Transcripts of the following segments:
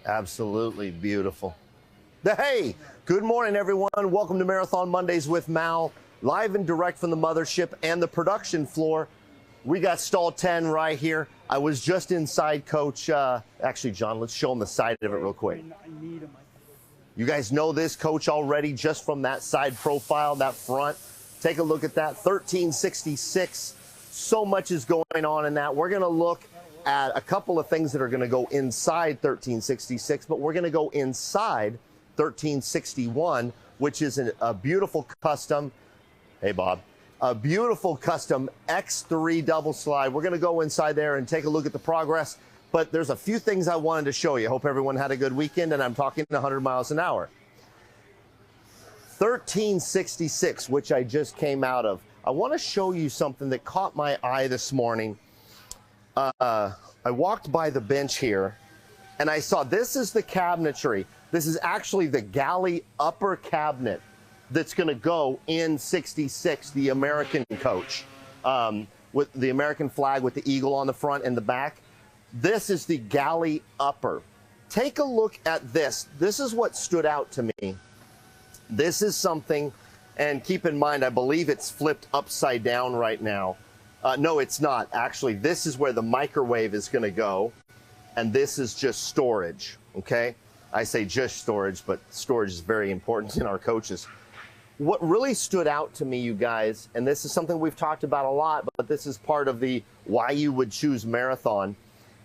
Absolutely beautiful. Hey, good morning, everyone. Welcome to Marathon Mondays with Mal, live and direct from the mothership and the production floor. We got stall 10 right here. I was just inside, Coach. Actually, John, let's show them the side of it real quick. You guys know this coach already just from that side profile, that front. Take a look at that, 1366. So much is going on in that. We're going to look at a couple of things that are going to go inside 1366, but we're going to go inside 1361, which is a beautiful custom. Hey, Bob. A beautiful custom X3 double slide. We're going to go inside there and take a look at the progress. But there's a few things I wanted to show you. Hope everyone had a good weekend, and I'm talking 100 miles an hour. 1366, which I just came out of. I want to show you something that caught my eye this morning. I walked by the bench here, and I saw this is the cabinetry. This is actually the galley upper cabinet that's going to go in 66, the American coach, with the American flag with the eagle on the front and the back. This is the galley upper. Take a look at this. This is what stood out to me. This is something, and keep in mind, I believe it's flipped upside down right now. No, it's not. Actually, this is where the microwave is going to go, and this is just storage, okay? I say just storage, but storage is very important in our coaches. What really stood out to me, you guys, and this is something we've talked about a lot, but this is part of the why you would choose Marathon,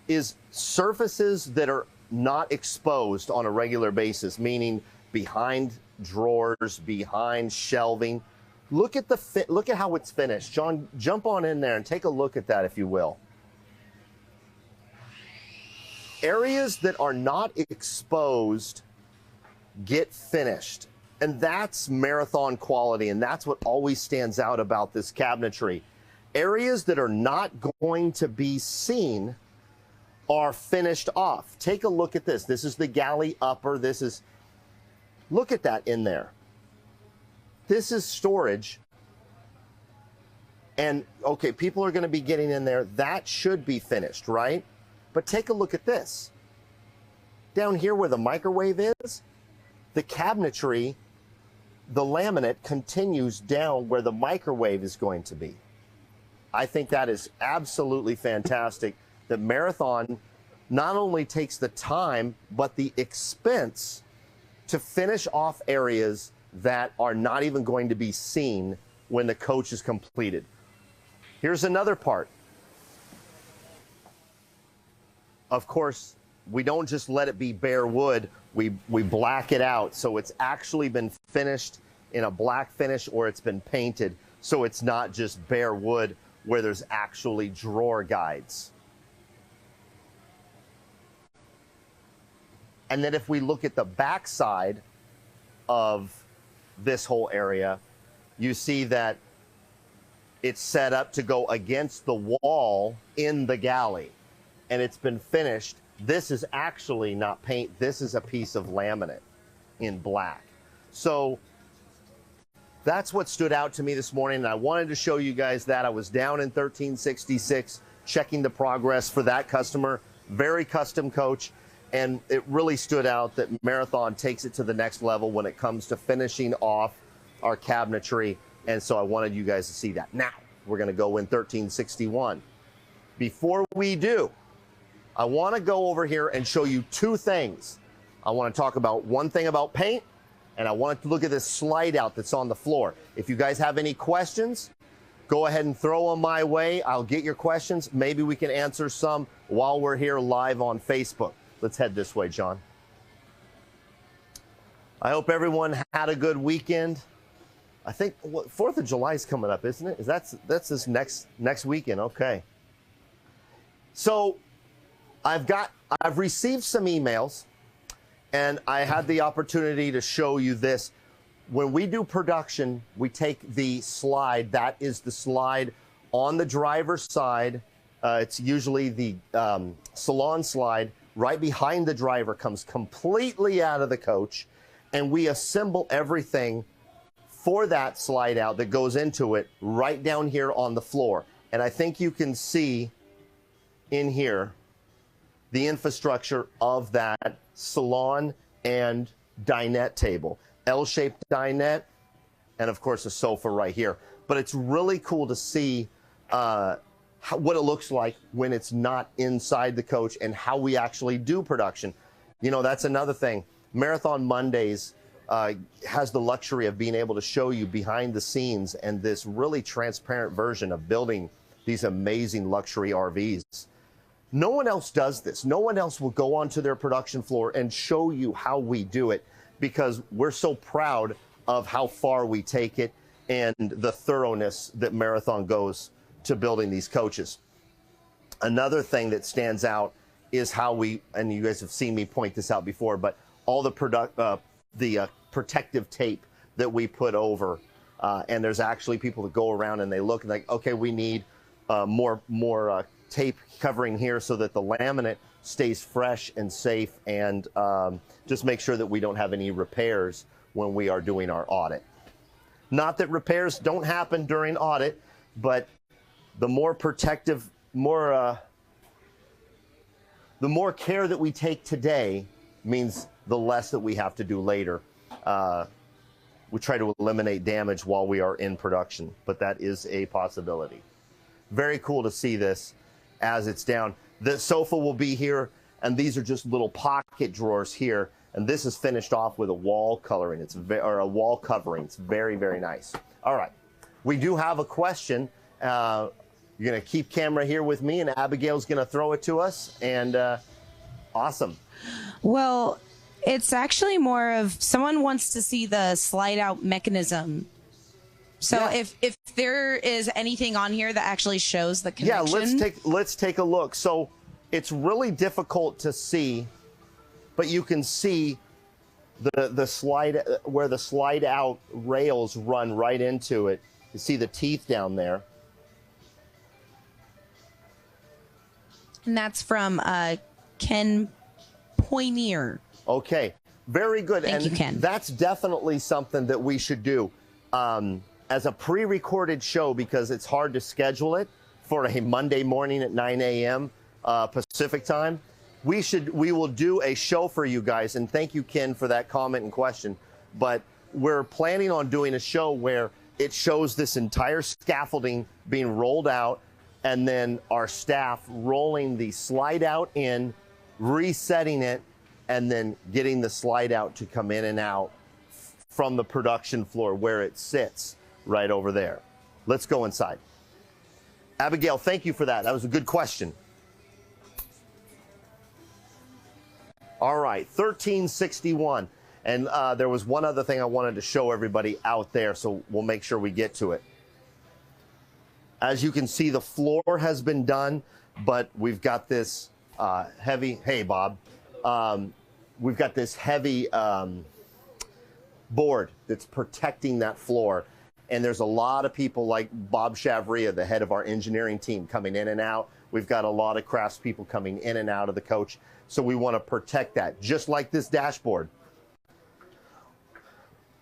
is surfaces that are not exposed on a regular basis, meaning behind drawers, behind shelving. Look at look at how it's finished. John, jump on in there and take a look at that, if you will. Areas that are not exposed get finished. And that's Marathon quality, and that's what always stands out about this cabinetry. Areas that are not going to be seen are finished off. Take a look at this. This is the galley upper. Look at that in there. This is storage. And, okay, people are going to be getting in there. That should be finished, right? But take a look at this. Down here where the microwave is, the cabinetry, the laminate continues down where the microwave is going to be. I think that is absolutely fantastic that Marathon not only takes the time, but the expense to finish off areas that are not even going to be seen when the coach is completed. Here's another part. Of course, we don't just let it be bare wood. We black it out, so it's actually been finished in a black finish, or it's been painted, so it's not just bare wood where there's actually drawer guides. And then if we look at the back side of this whole area, you see that it's set up to go against the wall in the galley, and it's been finished. This is actually not paint. This is a piece of laminate in black. So that's what stood out to me this morning, and I wanted to show you guys that. I was down in 1366 checking the progress for that customer, very custom coach, and it really stood out that Marathon takes it to the next level when it comes to finishing off our cabinetry, and so I wanted you guys to see that. Now, we're going to go in 1361. Before we do, I want to go over here and show you two things. I want to talk about one thing about paint, and I want to look at this slide out that's on the floor. If you guys have any questions, go ahead and throw them my way. I'll get your questions. Maybe we can answer some while we're here live on Facebook. Let's head this way, John. I hope everyone had a good weekend. I think 4th of July is coming up, isn't it? That's this next weekend. Okay. So I've received some emails, and I had the opportunity to show you this. When we do production, we take the slide. That is the slide on the driver's side. It's usually the salon slide. Right behind the driver, comes completely out of the coach, and we assemble everything for that slide out that goes into it right down here on the floor. And I think you can see in here the infrastructure of that salon and dinette table. L-shaped dinette, and of course a sofa right here. But it's really cool to see what it looks like when it's not inside the coach and how we actually do production. You know, that's another thing. Marathon Mondays has the luxury of being able to show you behind the scenes and this really transparent version of building these amazing luxury RVs. No one else does this. No one else will go onto their production floor and show you how we do it, because we're so proud of how far we take it and the thoroughness that Marathon goes to building these coaches. Another thing that stands out is how we, and you guys have seen me point this out before, but all the protective tape that we put over, and there's actually people that go around and they look and like, okay, we need more tape covering here so that the laminate stays fresh and safe, and just make sure that we don't have any repairs when we are doing our audit. Not that repairs don't happen during audit, but the more protective, the more care that we take today means the less that we have to do later. We try to eliminate damage while we are in production, but that is a possibility. Very cool to see this as it's down. The sofa will be here, and these are just little pocket drawers here, and this is finished off with a wall coloring. Or a wall covering. It's very, very nice. All right, we do have a question. You're gonna keep camera here with me, and Abigail's gonna throw it to us, and awesome. Well, it's actually more of someone wants to see the slide out mechanism. So yeah. if there is anything on here that actually shows the connection. Yeah, let's take a look. So it's really difficult to see, but you can see the slide, where the slide out rails run right into it. You see the teeth down there. And that's from Ken Poinier. Okay, very good. Thank you, Ken. That's definitely something that we should do as a pre-recorded show, because it's hard to schedule it for a Monday morning at 9 a.m. Pacific time. We will do a show for you guys, and thank you, Ken, for that comment and question. But we're planning on doing a show where it shows this entire scaffolding being rolled out, and then our staff rolling the slide out in, resetting it, and then getting the slide out to come in and out from the production floor where it sits right over there. Let's go inside. Abigail, thank you for that. That was a good question. All right, 1361. And there was one other thing I wanted to show everybody out there, so we'll make sure we get to it. As you can see, the floor has been done, but we've got this heavy, hey, Bob. We've got this heavy board that's protecting that floor. And there's a lot of people like Bob Shavria, the head of our engineering team, coming in and out. We've got a lot of craftspeople coming in and out of the coach. So we want to protect that, just like this dashboard.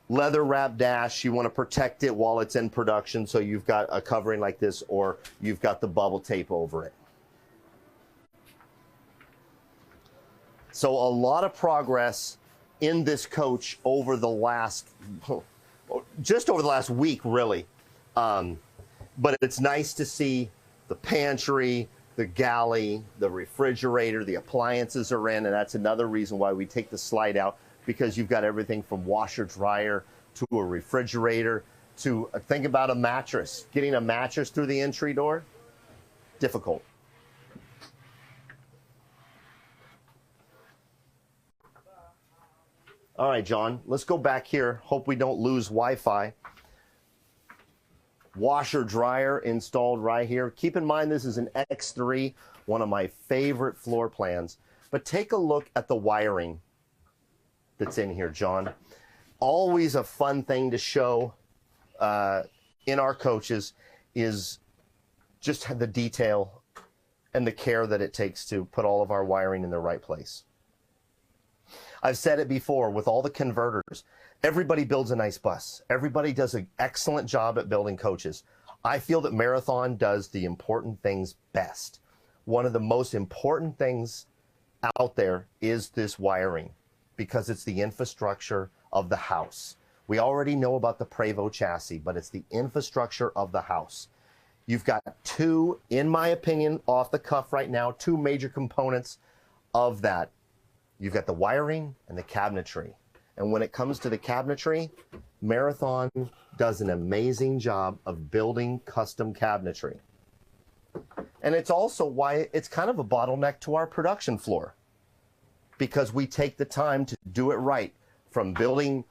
Leather wrap dash, you want to protect it while it's in production, so you've got a covering like this, or you've got the bubble tape over it. So a lot of progress in this coach over the last, just over the last week, really. But it's nice to see the pantry, the galley, the refrigerator, the appliances are in, and that's another reason why we take the slide out, because you've got everything from washer dryer to a refrigerator to think about a mattress. Getting a mattress through the entry door, difficult. All right, John, let's go back here. Hope we don't lose Wi-Fi. Washer dryer installed right here. Keep in mind this is an X3, one of my favorite floor plans. But take a look at the wiring that's in here, John. Always a fun thing to show in our coaches is just the detail and the care that it takes to put all of our wiring in the right place. I've said it before with all the converters. Everybody builds a nice bus. Everybody does an excellent job at building coaches. I feel that Marathon does the important things best. One of the most important things out there is this wiring, because it's the infrastructure of the house. We already know about the Prevost chassis, but it's the infrastructure of the house. You've got two, in my opinion, off the cuff right now, two major components of that. You've got the wiring and the cabinetry. And when it comes to the cabinetry, Marathon does an amazing job of building custom cabinetry. And it's also why it's kind of a bottleneck to our production floor, because we take the time to do it right, from building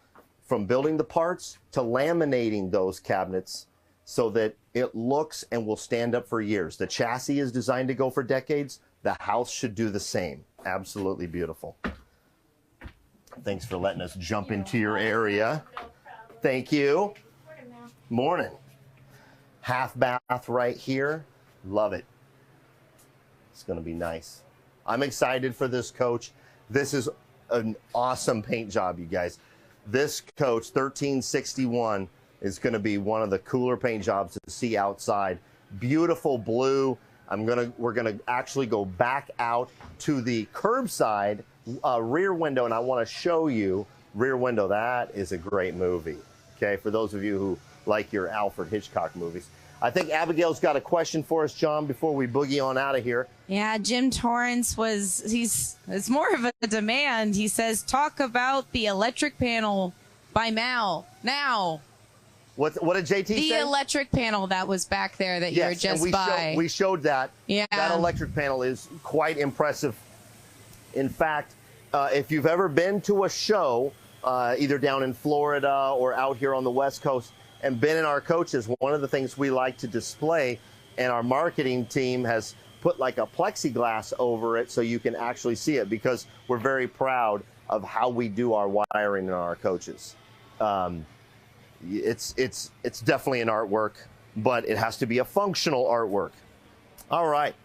the parts to laminating those cabinets so that it looks and will stand up for years. The chassis is designed to go for decades. The house should do the same. Absolutely beautiful. Thanks for letting us jump into your area. Thank you. Morning. Half bath right here. Love it. It's going to be nice. I'm excited for this coach. This is an awesome paint job, you guys. This coach, 1361, is going to be one of the cooler paint jobs to see outside. Beautiful blue. We're gonna actually go back out to the curbside rear window, and I want to show you Rear Window. That is a great movie. Okay, for those of you who like your Alfred Hitchcock movies. I think Abigail's got a question for us, John, before we boogie on out of here. Yeah, Jim Torrance it's more of a demand. He says, talk about the electric panel by now. What did JT say? The electric panel that was back there that you were just by. We showed that. Yeah. That electric panel is quite impressive. In fact, if you've ever been to a show, either down in Florida or out here on the West Coast, and been in our coaches, one of the things we like to display, and our marketing team has put like a plexiglass over it so you can actually see it, because we're very proud of how we do our wiring in our coaches. It's definitely an artwork, but it has to be a functional artwork. All right.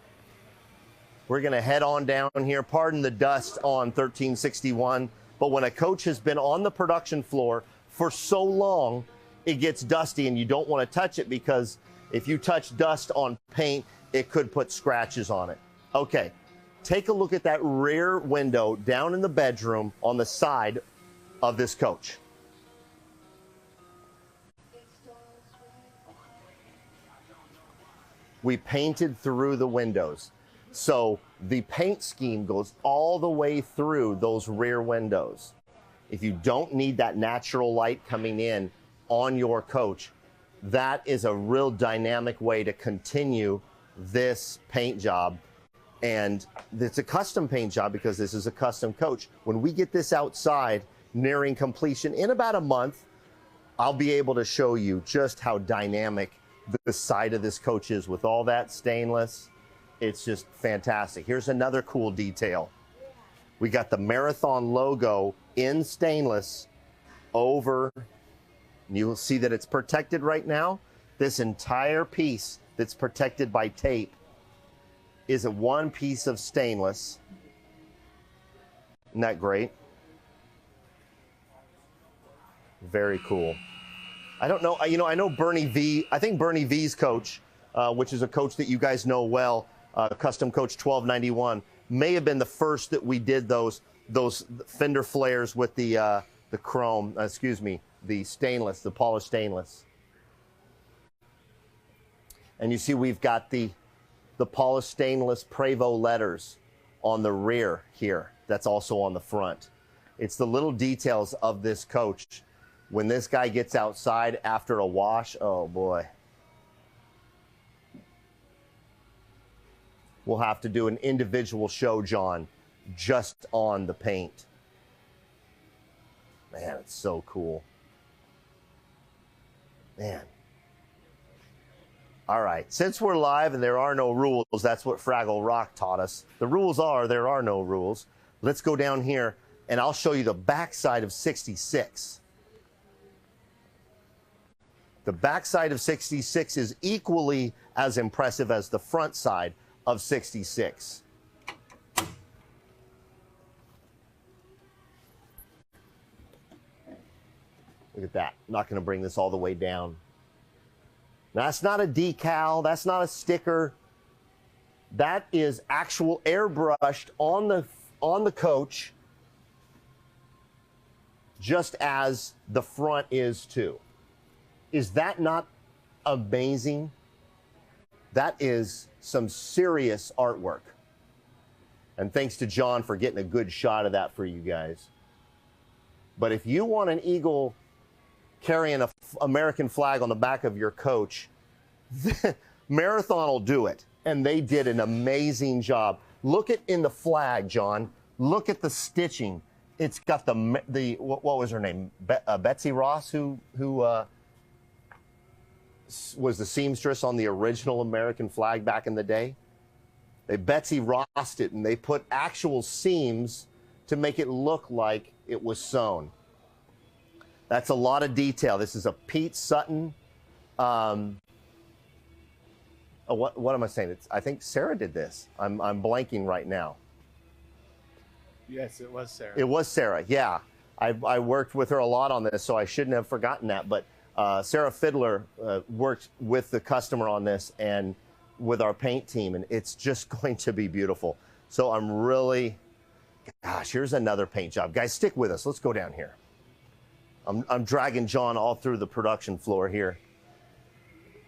We're going to head on down here. Pardon the dust on 1361, but when a coach has been on the production floor for so long, it gets dusty, and you don't want to touch it, because if you touch dust on paint, it could put scratches on it. Okay, take a look at that rear window down in the bedroom on the side of this coach. We painted through the windows. So the paint scheme goes all the way through those rear windows. If you don't need that natural light coming in on your coach, that is a real dynamic way to continue this paint job. And it's a custom paint job because this is a custom coach. When we get this outside nearing completion in about a month, I'll be able to show you just how dynamic the side of this coach is with all that stainless. It's just fantastic. Here's another cool detail. We got the Marathon logo in stainless over. You'll see that it's protected right now. This entire piece that's protected by tape is a one piece of stainless. Isn't that great? Very cool. I don't know, I know Bernie V. I think Bernie V's coach, which is a coach that you guys know well, Custom Coach 1291, may have been the first that we did those fender flares with the chrome, the stainless, the polished stainless. And you see we've got the polished stainless Prevost letters on the rear here. That's also on the front. It's the little details of this coach. When this guy gets outside after a wash, oh boy. We'll have to do an individual show, John, just on the paint. Man, it's so cool. Man. All right, since we're live and there are no rules, that's what Fraggle Rock taught us. The rules are there are no rules. Let's go down here and I'll show you the backside of 66. The backside of 66 is equally as impressive as the front side of 66. Look at that. I'm not going to bring this all the way down. Now, that's not a decal. That's not a sticker. That is actual airbrushed on on the coach just as the front is too. Is that not amazing? That is some serious artwork. And thanks to John for getting a good shot of that for you guys. But if you want an eagle carrying an American flag on the back of your coach, Marathon will do it. And they did an amazing job. Look at in the flag, John. Look at the stitching. It's got the what was her name? Betsy Ross, who was the seamstress on the original American flag back in the day. They Betsy Rossed it, and they put actual seams to make it look like it was sewn. That's a lot of detail. This is a Pete Sutton. What am I saying? I think Sarah did this. I'm blanking right now. Yes, it was Sarah. It was Sarah, yeah. I worked with her a lot on this, so I shouldn't have forgotten that. But Sarah Fiddler worked with the customer on this and with our paint team, and it's just going to be beautiful. So I'm really, gosh, here's another paint job. Guys, stick with us. Let's go down here. I'm dragging John all through the production floor here.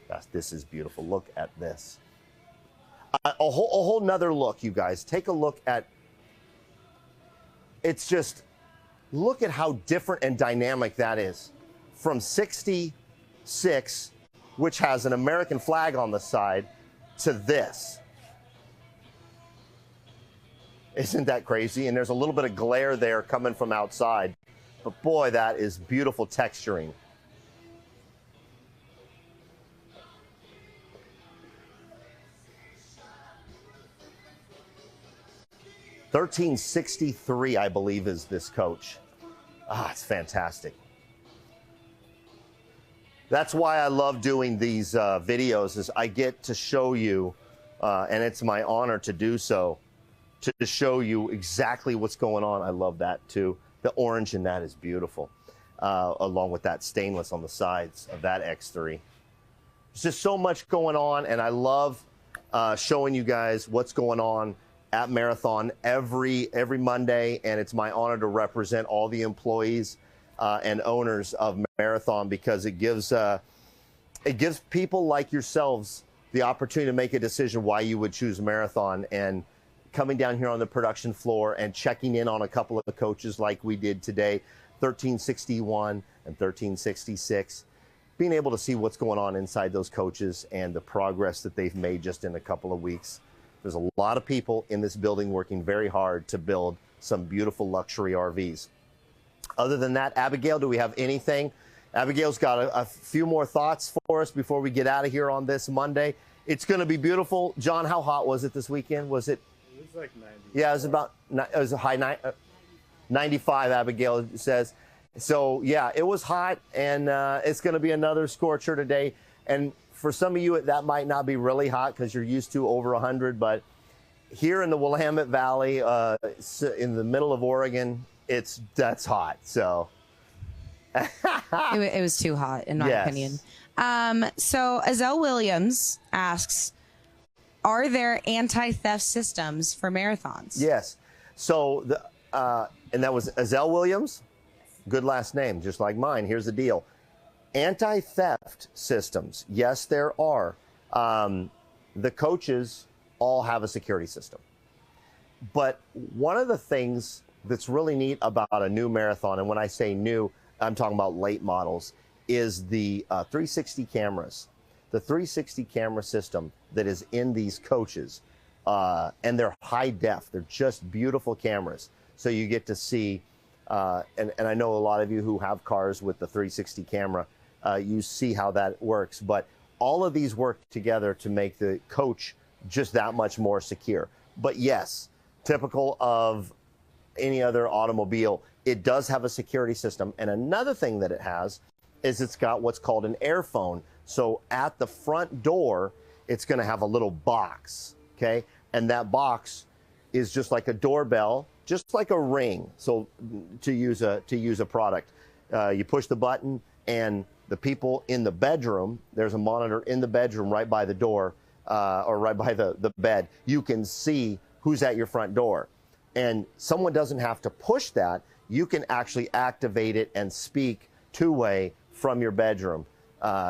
Gosh, this is beautiful. Look at this. A whole nother look, you guys. Take a look at, it's just, look at how different and dynamic that is. From 66, which has an American flag on the side, to this. Isn't that crazy? And there's a little bit of glare there coming from outside. But boy, that is beautiful texturing. $1,363, I believe, is this coach. Ah, it's fantastic. That's why I love doing these videos, is I get to show you, and it's my honor to do so, to show you exactly what's going on. I love that too. The orange in that is beautiful, along with that stainless on the sides of that X3. There's just so much going on, and I love showing you guys what's going on at Marathon every Monday, and it's my honor to represent all the employees and owners of Marathon, because it gives people like yourselves the opportunity to make a decision why you would choose Marathon. And coming down here on the production floor and checking in on a couple of the coaches like we did today, 1361 and 1366, being able to see what's going on inside those coaches and the progress that they've made just in a couple of weeks. There's a lot of people in this building working very hard to build some beautiful luxury RVs. Other than that, Abigail, do we have anything? Abigail's got a few more thoughts for us before we get out of here on this Monday. It's going to be beautiful. John, how hot was it this weekend? Was it? It was like 90. Yeah, it was a high 95, Abigail says. So, yeah, it was hot, and it's going to be another scorcher today. And for some of you, that might not be really hot because you're used to over 100, but here in the Willamette Valley, in the middle of Oregon, that's hot. So it was too hot, in my opinion. So Azelle Williams asks, are there anti-theft systems for marathons? Yes. So and that was Azelle Williams. Good last name, just like mine. Here's the deal. Anti-theft systems, yes, there are. The coaches all have a security system. But one of the things that's really neat about a new marathon, and when I say new, I'm talking about late models, is the 360 cameras. The 360 camera system that is in these coaches, and they're high def. They're just beautiful cameras. So you get to see, and I know a lot of you who have cars with the 360 camera, you see how that works. But all of these work together to make the coach just that much more secure. But yes, typical of any other automobile, it does have a security system. And another thing that it has is it's got what's called an airphone. So at the front door, it's going to have a little box, okay? And that box is just like a doorbell, just like a Ring. So to use a product, you push the button, and the people in the bedroom, there's a monitor in the bedroom right by the door, or right by the bed. You can see who's at your front door. and someone doesn't have to push that. You can actually activate it and speak two-way from your bedroom.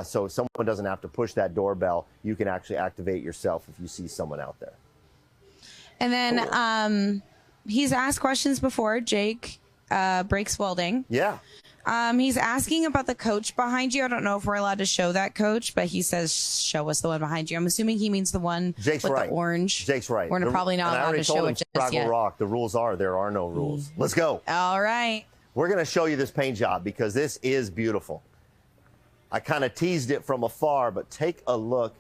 So someone doesn't have to push that doorbell. You can actually activate yourself if you see someone out there. And then he's asked questions before, Jake Breaks Welding. Yeah. He's asking about the coach behind you. I don't know if we're allowed to show that coach, but he says, show us the one behind you. I'm assuming he means the one with the orange. Jake's right. We're probably not allowed to show it just yet. Rock. The rules are there are no rules. Let's go. All right. We're going to show you this paint job because this is beautiful. I kind of teased it from afar, but take a look.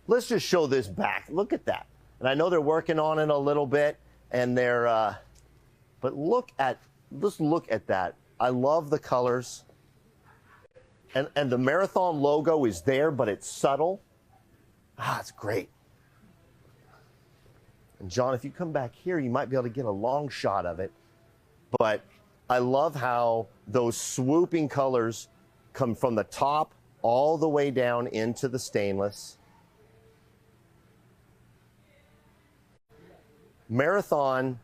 Let's just show this back. Look at that. And I know they're working on it a little bit, and they're, but just look at that. I love the colors. And the Marathon logo is there, but it's subtle. It's great. And John, if you come back here, you might be able to get a long shot of it. But I love how those swooping colors come from the top all the way down into the stainless. Marathon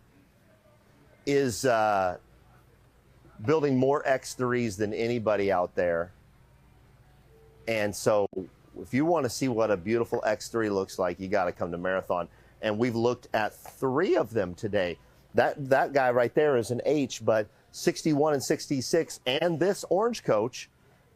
is building more X3s than anybody out there. And so if you want to see what a beautiful X3 looks like, you got to come to Marathon. And we've looked at 3 of them today. That guy right there is an H, but 61 and 66 and this orange coach,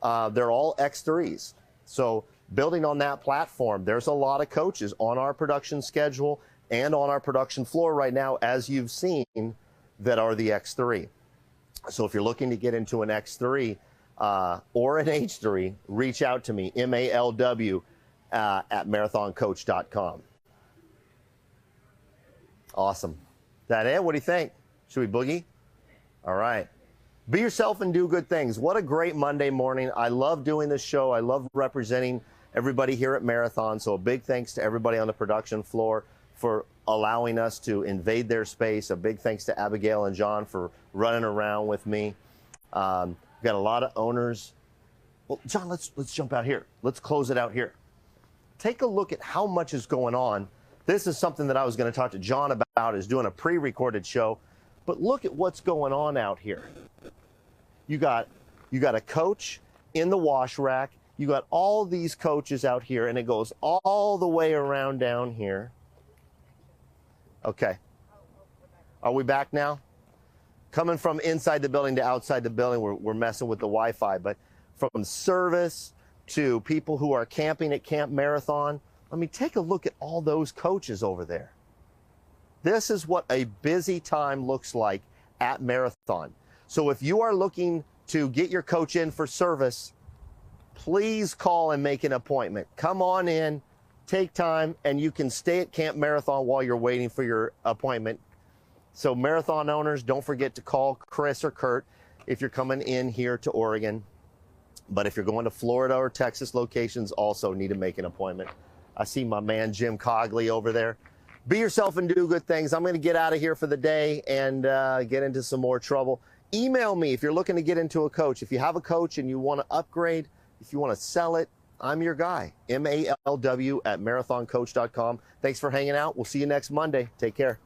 they're all X3s. So building on that platform, there's a lot of coaches on our production schedule and on our production floor right now, as you've seen, that are the X3. So if you're looking to get into an X3 or an H3, reach out to me, MALW at marathoncoach.com. Awesome. That it? What do you think? Should we boogie? All right. Be yourself and do good things. What a great Monday morning. I love doing this show. I love representing everybody here at Marathon. So a big thanks to everybody on the production floor for allowing us to invade their space. A big thanks to Abigail and John for running around with me. We've got a lot of owners. Well, John, let's jump out here. Let's close it out here. Take a look at how much is going on. This is something that I was going to talk to John about, is doing a pre-recorded show. But look at what's going on out here. You got a coach in the wash rack. You got all these coaches out here, and it goes all the way around down here. Okay. Are we back now? Coming from inside the building to outside the building, we're messing with the Wi-Fi. But from service to people who are camping at Camp Marathon, I mean, take a look at all those coaches over there. This is what a busy time looks like at Marathon. So if you are looking to get your coach in for service, please call and make an appointment. Come on in, take time, and you can stay at Camp Marathon while you're waiting for your appointment. So Marathon owners, don't forget to call Chris or Kurt if you're coming in here to Oregon. But if you're going to Florida or Texas locations, also need to make an appointment. I see my man Jim Cogley over there. Be yourself and do good things. I'm going to get out of here for the day and get into some more trouble. Email me if you're looking to get into a coach. If you have a coach and you want to upgrade, if you want to sell it, I'm your guy. MALW at marathoncoach.com. Thanks for hanging out. We'll see you next Monday. Take care.